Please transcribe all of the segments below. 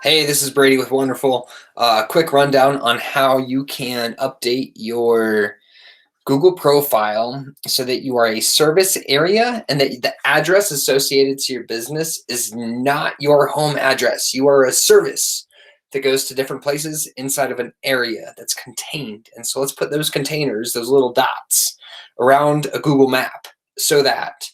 Hey, this is Brady with Wonderful. Quick rundown on how you can update your Google profile so that you are a service area and that the address associated to your business is not your home address. You are a service that goes to different places inside of an area that's contained. And so let's put those containers, those little dots, around a Google map so that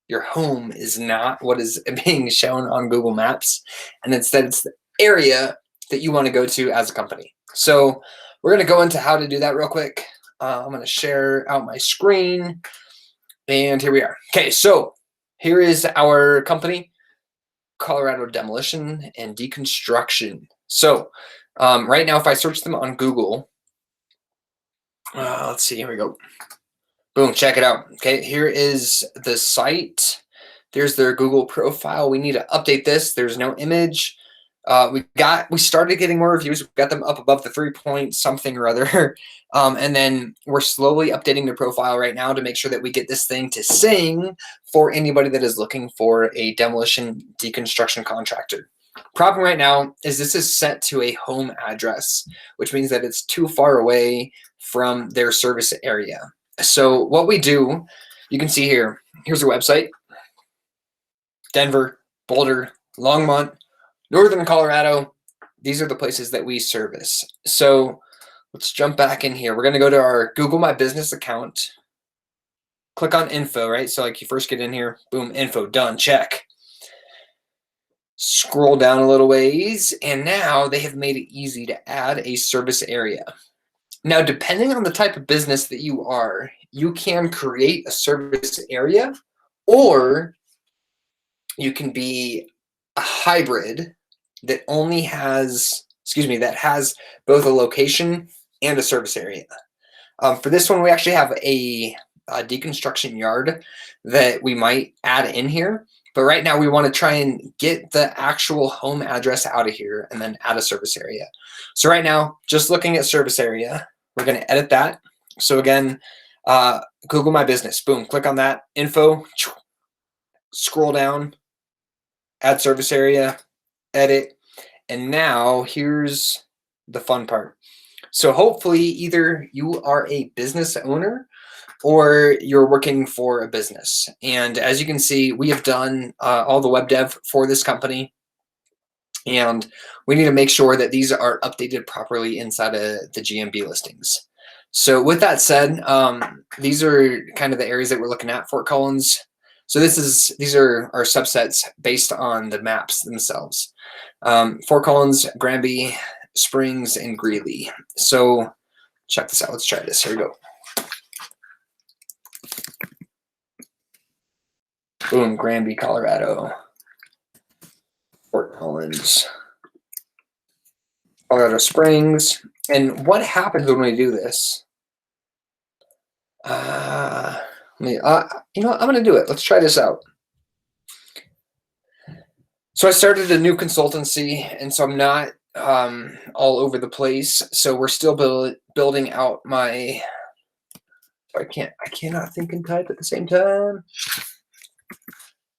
your home is not what is being shown on Google Maps, and instead it's the area that you want to go to as a company. So we're going to go into how to do that real quick. I'm going to share out my screen, and here we are. Okay, so here is our company, Colorado Demolition and Deconstruction. So right now, if I search them on Google, let's see, here we go. Boom, check it out. Okay, here is the site. There's their Google profile. We need to update this. There's no image. We started getting more reviews. We got them up above the 3 point something or other. And then we're slowly updating their profile right now to make sure that we get this thing to sing for anybody that is looking for a demolition deconstruction contractor. Problem right now is this is set to a home address, which means that it's too far away from their service area. So what we do, you can see here, here's our website. Denver, Boulder, Longmont, Northern Colorado. These are the places that we service. So let's jump back in here. We're going to go to our Google My Business account. Click on info, right? So like you first get in here, boom, info, done, check. Scroll down a little ways, and now they have made it easy to add a service area. Now, depending on the type of business that you are, you can create a service area, or you can be a hybrid that only has, that has both a location and a service area. For this one, we actually have a deconstruction yard that we might add in here. But right now, we want to try and get the actual home address out of here and then add a service area. So right now, just looking at service area, we're going to edit that. So again, Google My Business. Boom, click on that. Info, scroll down, add service area, edit. And now here's the fun part. So hopefully either you are a business owner or you're working for a business. And as you can see, we have done all the web dev for this company. And we need to make sure that these are updated properly inside of the GMB listings. So with that said, these are kind of the areas that we're looking at. Fort Collins. So these are our subsets based on the maps themselves. Fort Collins, Granby, Springs, and Greeley. So check this out. Let's try this. Here we go. Boom, Granby, Colorado. Fort Collins, Colorado Springs. And what happens when we do this? You know what? I'm going to do it. Let's try this out. So I started a new consultancy, and so I'm not all over the place. So we're still building out my. I cannot think and type at the same time.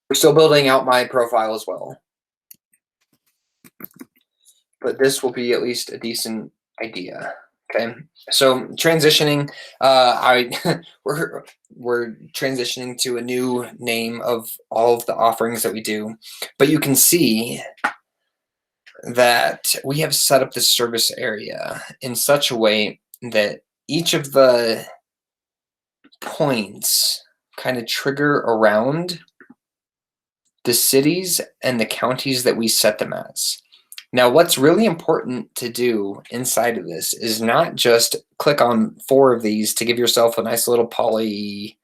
We're still building out my profile as well. But this will be at least a decent idea. Okay, so transitioning, we're transitioning to a new name of all of the offerings that we do, but you can see that we have set up this service area in such a way that each of the points kind of trigger around the cities and the counties that we set them as. Now, what's really important to do inside of this is not just click on 4 of these to give yourself a nice little polygon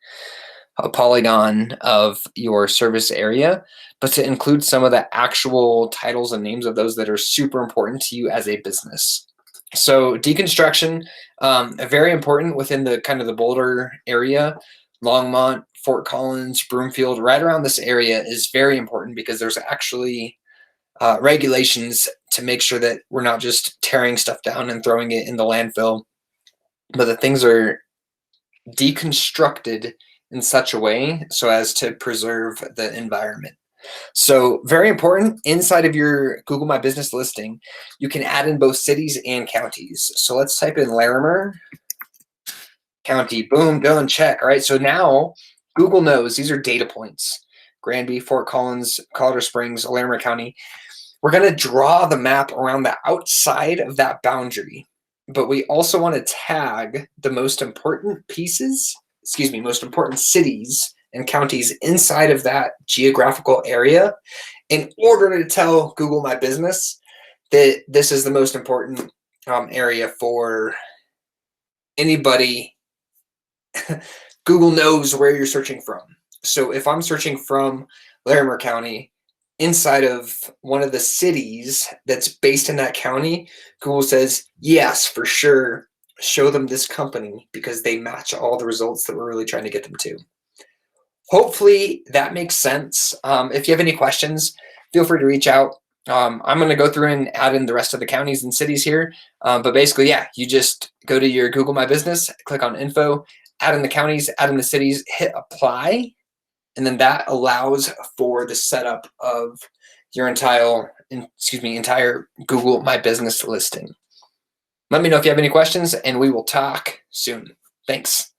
of your service area, but to include some of the actual titles and names of those that are super important to you as a business. So deconstruction, very important within the kind of the Boulder area. Longmont, Fort Collins, Broomfield, right around this area is very important because there's actually regulations to make sure that we're not just tearing stuff down and throwing it in the landfill, but that things are deconstructed in such a way so as to preserve the environment. So very important, inside of your Google My Business listing, you can add in both cities and counties. So let's type in Larimer County, boom, done, check. All right, so now Google knows these are data points. Granby, Fort Collins, Colorado Springs, Larimer County. We're going to draw the map around the outside of that boundary, but we also want to tag the most important pieces, most important cities and counties inside of that geographical area in order to tell Google My Business that this is the most important area for anybody. Google knows where you're searching from. So if I'm searching from Larimer County, inside of one of the cities that's based in that county, Google says, yes, for sure, show them this company because they match all the results that we're really trying to get them to. Hopefully that makes sense. If you have any questions, feel free to reach out. I'm going to go through and add in the rest of the counties and cities here. But basically, yeah, you just go to your Google My Business, click on info, add in the counties, add in the cities, hit apply. And then that allows for the setup of your entire Google My Business listing. Let me know if you have any questions, and we will talk soon. Thanks.